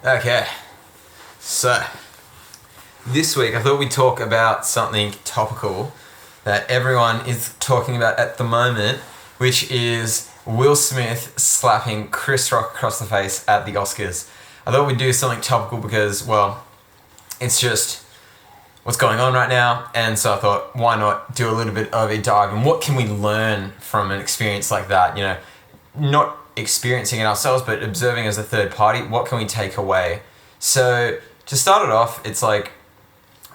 Okay, so this week I thought we'd talk about something topical that everyone is talking about at the moment, which is Will Smith slapping Chris Rock across the face at the Oscars. I thought we'd do something topical because, well, it's just what's going on right now, and so I thought, why not do a little bit of a dive and what can we learn from an experience like that? You know, not experiencing it ourselves, but observing as a third party, what can we take away? So to start it off, it's like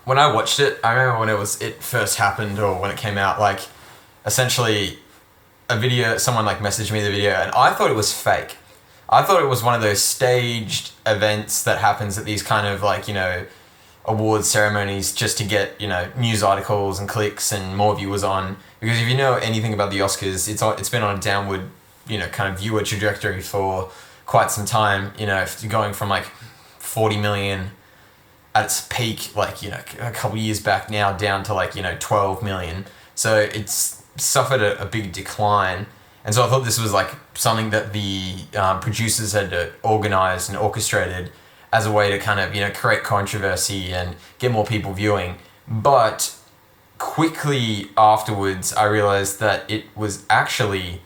when I watched it, I remember when it first happened or when it came out, like essentially a video, someone like messaged me the video and I thought it was fake. I thought it was one of those staged events that happens at these kind of like, you know, awards ceremonies just to get, you know, news articles and clicks and more viewers on. Because if you know anything about the Oscars, it's been on a downward, you know, kind of viewer trajectory for quite some time. You know, if you're going from like 40 million at its peak, like, you know, a couple of years back now down to like, you know, 12 million. So it's suffered a big decline. And so I thought this was like something that the producers had organized and orchestrated as a way to kind of, you know, create controversy and get more people viewing. But quickly afterwards, I realized that it was actually,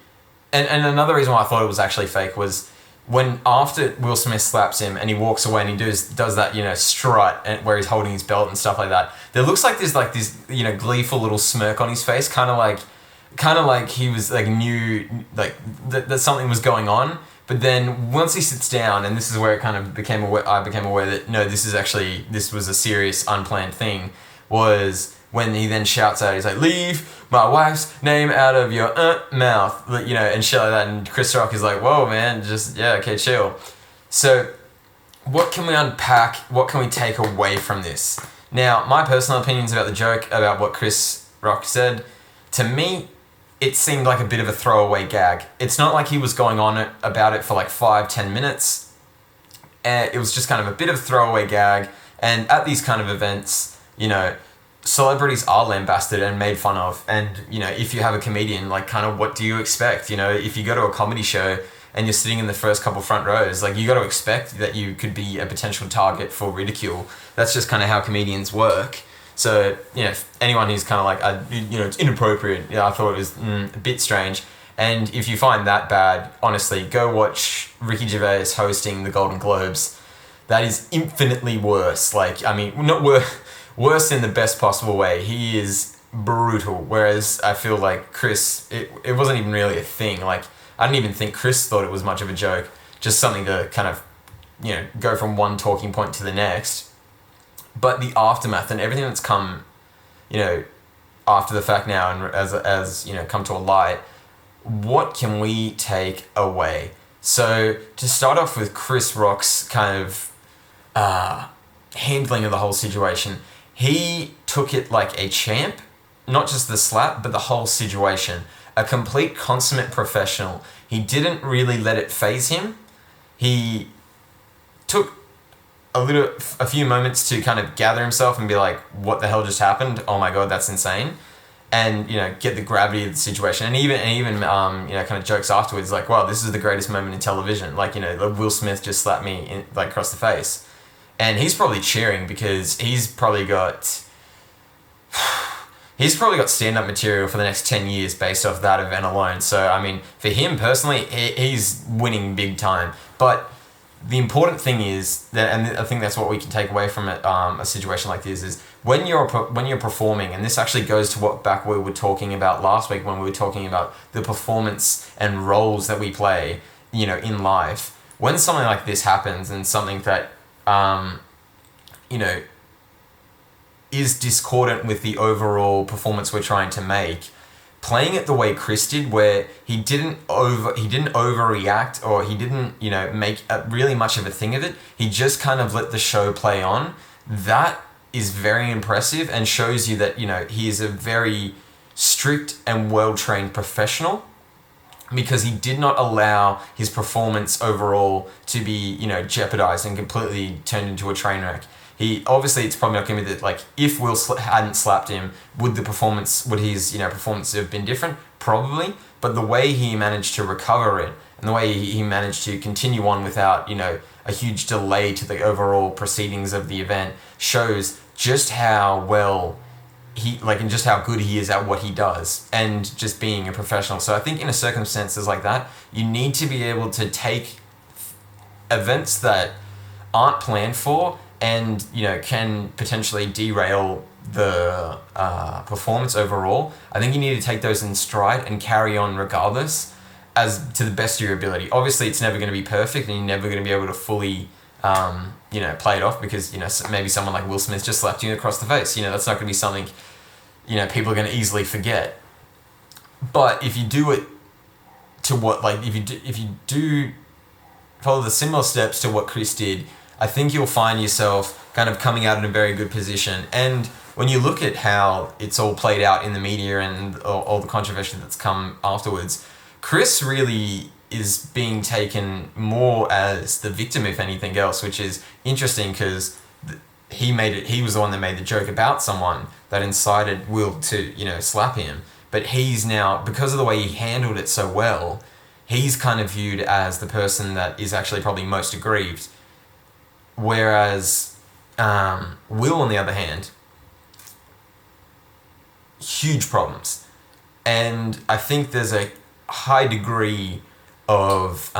and another reason why I thought it was actually fake was when after Will Smith slaps him and he walks away and he does that, you know, strut and where he's holding his belt and stuff like that, there looks like there's like this, you know, gleeful little smirk on his face, kind of like he was like knew like that something was going on. But then once he sits down, and this is where it kind of I became aware that no, this was a serious unplanned thing, was when he then shouts out, he's like, "Leave my wife's name out of your mouth," you know, and shit like that. And Chris Rock is like, "Whoa, man, just, yeah, okay, chill." So what can we unpack? What can we take away from this? Now, my personal opinions about the joke, about what Chris Rock said, to me, it seemed like a bit of a throwaway gag. It's not like he was going on about it for like 5-10 minutes. It was just kind of a bit of a throwaway gag. And at these kind of events, you know, celebrities are lambasted and made fun of. And, you know, if you have a comedian, like, kind of what do you expect? You know, if you go to a comedy show and you're sitting in the first couple front rows, like, you got to expect that you could be a potential target for ridicule. That's just kind of how comedians work. So, you know, anyone who's kind of like, you know, it's inappropriate, I thought it was a bit strange. And if you find that bad, honestly, go watch Ricky Gervais hosting the Golden Globes. That is infinitely worse. Like, I mean, not worse in the best possible way. He is brutal. Whereas I feel like Chris, it wasn't even really a thing. Like, I didn't even think Chris thought it was much of a joke. Just something to kind of, you know, go from one talking point to the next. But the aftermath and everything that's come, you know, after the fact now and as you know, come to a light, what can we take away? So to start off with Chris Rock's kind of handling of the whole situation, he took it like a champ, not just the slap, but the whole situation. A complete consummate professional. He didn't really let it faze him. He took a few moments to kind of gather himself and be like, what the hell just happened? Oh my God, that's insane. And, you know, get the gravity of the situation. And even you know, kind of jokes afterwards, like, wow, this is the greatest moment in television. Like, you know, Will Smith just slapped me like across the face. And he's probably cheering because he's probably got stand-up material for the next 10 years based off that event alone. So, I mean, for him personally, he's winning big time. But the important thing is that, and I think that's what we can take away from it, a situation like this, is when you're performing, and this actually goes to what we were talking about last week when we were talking about the performance and roles that we play, you know, in life. When something like this happens and something that, you know, is discordant with the overall performance we're trying to make, playing it the way Chris did, where he didn't overreact, or he didn't, you know, make really much of a thing of it. He just kind of let the show play on. That is very impressive and shows you that, you know, he is a very strict and well-trained professional, because he did not allow his performance overall to be, you know, jeopardized and completely turned into a train wreck. He obviously, it's probably not going to be that, like, if Will hadn't slapped him, would his, you know, performance have been different? Probably. But the way he managed to recover it and the way he managed to continue on without, you know, a huge delay to the overall proceedings of the event shows just how well and just how good he is at what he does and just being a professional. So I think in circumstances like that, you need to be able to take events that aren't planned for and, can potentially derail the performance overall. I think you need to take those in stride and carry on regardless, as to the best of your ability. Obviously, it's never going to be perfect, and you're never going to be able to fully, play it off because, maybe someone like Will Smith just slapped you across the face. That's not going to be something, people are going to easily forget. But if you do it to what, if you do follow the similar steps to what Chris did, I think you'll find yourself kind of coming out in a very good position. And when you look at how it's all played out in the media and all the controversy that's come afterwards, Chris really is being taken more as the victim, if anything else, which is interesting because he was the one that made the joke about someone that incited Will to, slap him. But he's now, because of the way he handled it so well, he's kind of viewed as the person that is actually probably most aggrieved. Whereas Will, on the other hand, huge problems. And I think there's a high degree of...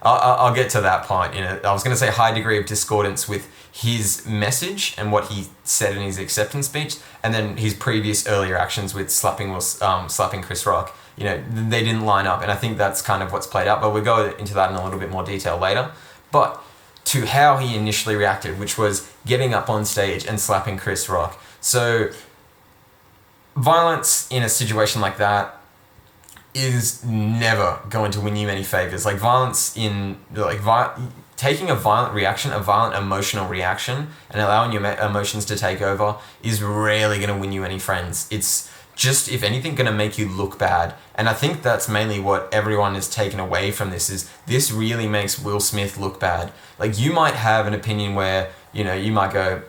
I'll get to that point. I was going to say high degree of discordance with his message and what he said in his acceptance speech, and then his previous earlier actions with slapping Chris Rock. They didn't line up, and I think that's kind of what's played out, but we'll go into that in a little bit more detail later. But to how he initially reacted, which was getting up on stage and slapping Chris Rock. So violence in a situation like that is never going to win you any favors. Taking a violent reaction, a violent emotional reaction, and allowing your emotions to take over is rarely going to win you any friends. It's just, if anything, going to make you look bad. And I think that's mainly what everyone has taken away from this, is this really makes Will Smith look bad. You might have an opinion where, you might go,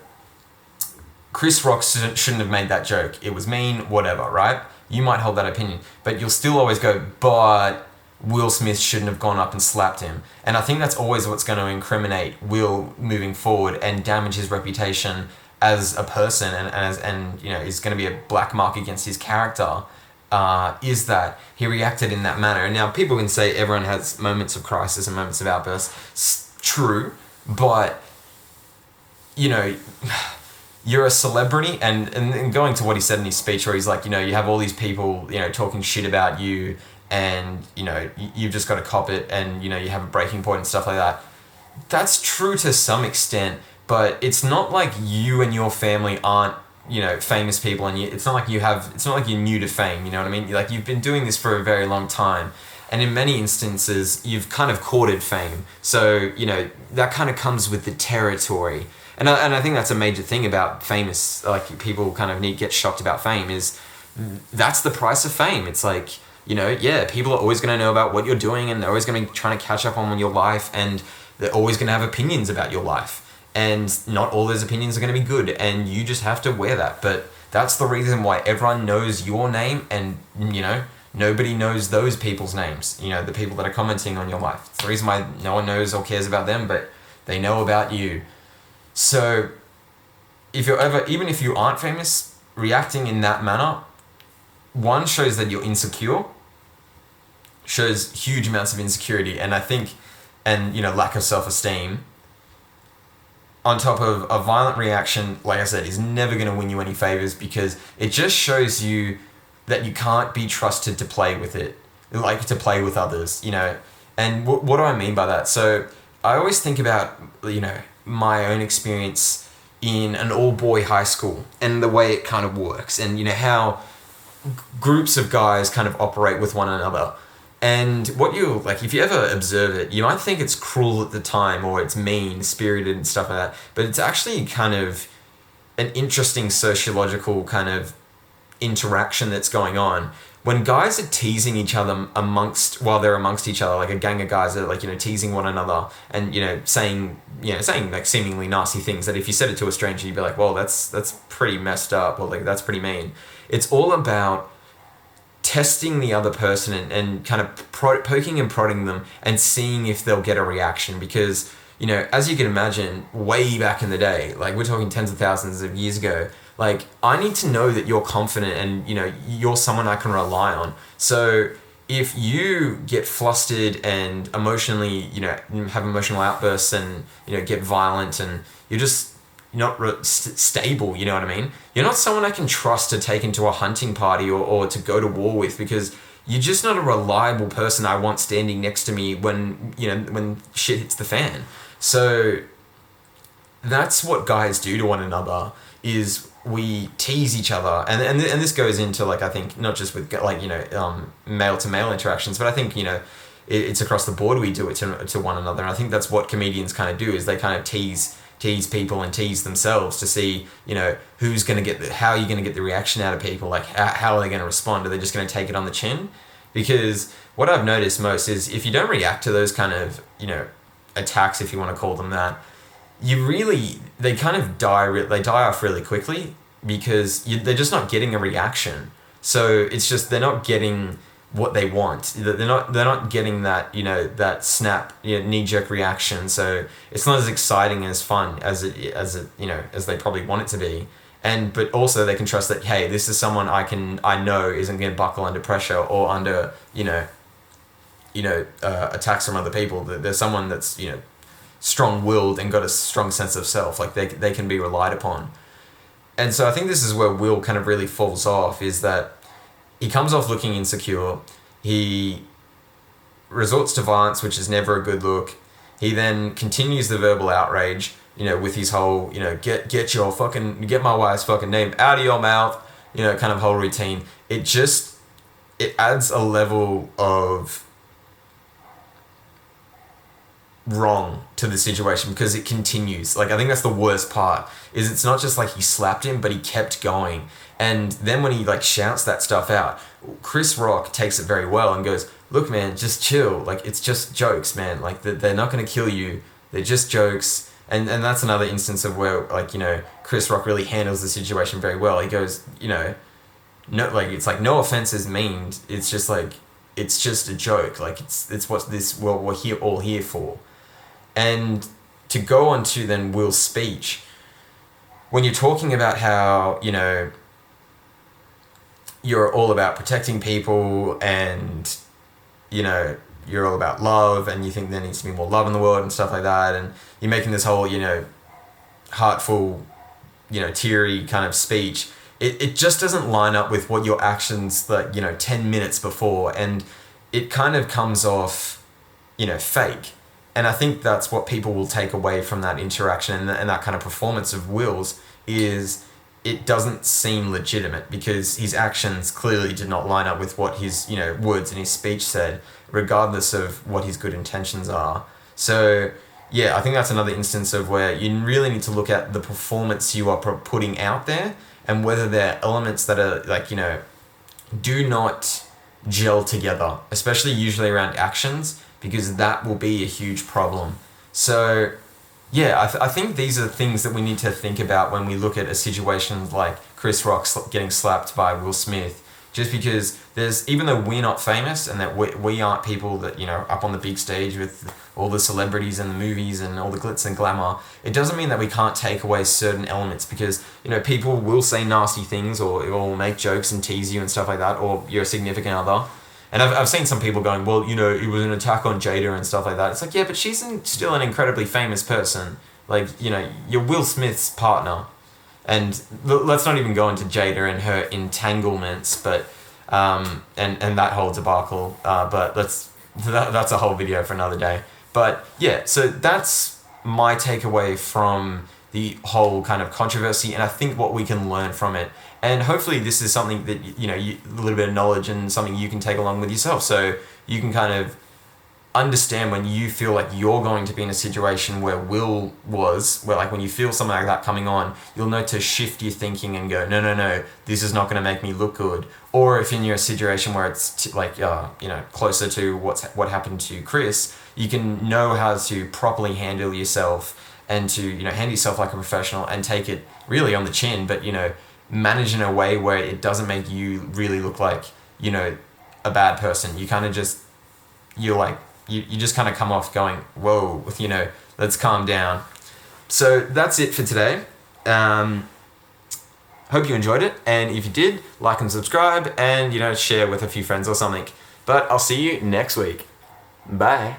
Chris Rock shouldn't have made that joke. It was mean, whatever, right? You might hold that opinion. But you'll still always go, but Will Smith shouldn't have gone up and slapped him. And I think that's always what's going to incriminate Will moving forward and damage his reputation as a person, and is going to be a black mark against his character, is that he reacted in that manner. And now people can say everyone has moments of crisis and moments of outbursts. It's true, but you're a celebrity, and going to what he said in his speech, where he's like, you have all these people, talking shit about you, and you've just got to cop it, and you have a breaking point and stuff like that. That's true to some extent. But it's not like you and your family aren't, famous people, and it's not like you're new to fame, you know what I mean? You've been doing this for a very long time, and in many instances, you've kind of courted fame. So, that kind of comes with the territory. And I think that's a major thing about famous, people kind of get shocked about fame, is that's the price of fame. It's people are always going to know about what you're doing, and they're always going to be trying to catch up on your life, and they're always going to have opinions about your life. And not all those opinions are going to be good, and you just have to wear that. But that's the reason why everyone knows your name, and, nobody knows those people's names, the people that are commenting on your life. It's the reason why no one knows or cares about them, but they know about you. So even if you aren't famous, reacting in that manner, one, shows that you're insecure, shows huge amounts of insecurity, and I think, lack of self-esteem, on top of a violent reaction, like I said, is never going to win you any favors, because it just shows you that you can't be trusted to play with it, to play with others, And what do I mean by that? So I always think about, my own experience in an all-boy high school and the way it kind of works, and, how groups of guys kind of operate with one another. And what if you ever observe it, you might think it's cruel at the time, or it's mean-spirited and stuff like that, but it's actually kind of an interesting sociological kind of interaction that's going on. When guys are teasing each other while they're amongst each other, like a gang of guys are teasing one another and, saying seemingly nasty things that if you said it to a stranger, you'd be like, well, that's pretty messed up, or that's pretty mean. It's all about testing the other person and kind of poking and prodding them and seeing if they'll get a reaction. Because, you know, as you can imagine, way back in the day, like we're talking tens of thousands of years ago, like I need to know that you're confident and, you know, you're someone I can rely on. So if you get flustered and emotionally, you know, have emotional outbursts and, you know, get violent and you're just not stable, you know what I mean? You're not someone I can trust to take into a hunting party or to go to war with, because you're just not a reliable person I want standing next to me when, you know, when shit hits the fan. So that's what guys do to one another, is we tease each other. And this goes into, like, I think not just with, like, you know, male to male interactions, but I think, you know, it's across the board we do it to one another. And I think that's what comedians kind of do, is they kind of tease people and tease themselves to see, you know, who's going to get how are you going to get the reaction out of people, like how are they going to respond? Are they just going to take it on the chin? Because what I've noticed most is if you don't react to those kind of, you know, attacks, if you want to call them that, they kind of die off really quickly, because they're just not getting a reaction. So it's just, they're not getting what they want. They're not getting that, you know, that snap, you know, knee-jerk reaction. So it's not as exciting and as fun as it you know, as they probably want it to be. But also they can trust that, hey, this is someone I know isn't going to buckle under pressure or under, you know, attacks from other people. There's someone that's, you know, strong-willed and got a strong sense of self. Like they can be relied upon. And so I think this is where Will kind of really falls off, is that he comes off looking insecure. He resorts to violence, which is never a good look. He then continues the verbal outrage, you know, with his whole, you know, get my wife's fucking name out of your mouth, you know, kind of whole routine. It adds a level of wrong to the situation, because it continues. Like, I think that's the worst part, is it's not just like he slapped him, but he kept going. And then when he, like, shouts that stuff out, Chris Rock takes it very well and goes, look, man, just chill. Like, it's just jokes, man. Like, they're not going to kill you. They're just jokes. And that's another instance of where, like, you know, Chris Rock really handles the situation very well. He goes, you know, no, like, it's like, no offense is meant. It's just like, it's just a joke. Like, it's what we're all here for. And to go on to then Will's speech, when you're talking about how, you know, you're all about protecting people and, you know, you're all about love and you think there needs to be more love in the world and stuff like that, and you're making this whole, you know, heartful, you know, teary kind of speech, it just doesn't line up with what your actions, like, you know, 10 minutes before, and it kind of comes off, you know, fake. And I think that's what people will take away from that interaction and that kind of performance of Will's, is it doesn't seem legitimate, because his actions clearly did not line up with what his, you know, words in his speech said, regardless of what his good intentions are. So, yeah, I think that's another instance of where you really need to look at the performance you are putting out there, and whether there are elements that are, like, you know, do not gel together, especially usually around actions, because that will be a huge problem. So, yeah, I think these are the things that we need to think about when we look at a situation like Chris Rock getting slapped by Will Smith. Just because even though we're not famous and that we aren't people that, you know, up on the big stage with all the celebrities and the movies and all the glitz and glamour, it doesn't mean that we can't take away certain elements, because, you know, people will say nasty things or make jokes and tease you and stuff like that, or your significant other. And I've seen some people going, well, you know, it was an attack on Jada and stuff like that. It's like, yeah, but she's still an incredibly famous person. Like, you know, you're Will Smith's partner. And let's not even go into Jada and her entanglements, but and that whole debacle. But that's a whole video for another day. But yeah, so that's my takeaway from the whole kind of controversy, and I think what we can learn from it. And hopefully this is something that, you know, a little bit of knowledge and something you can take along with yourself, so you can kind of understand when you feel like you're going to be in a situation where Will was, where, like, when you feel something like that coming on, you'll know to shift your thinking and go, no, this is not going to make me look good. Or if in a situation where it's you know, closer to what happened to Chris, you can know how to properly handle yourself and to, you know, handle yourself like a professional and take it really on the chin, but, you know, manage in a way where it doesn't make you really look like you know, a bad person. You kind of just, you're like, you just kind of come off going, whoa, you know, let's calm down. So that's it for today. Hope you enjoyed it, and if you did, like and subscribe, and, you know, share with a few friends or something. But I'll see you next week. Bye.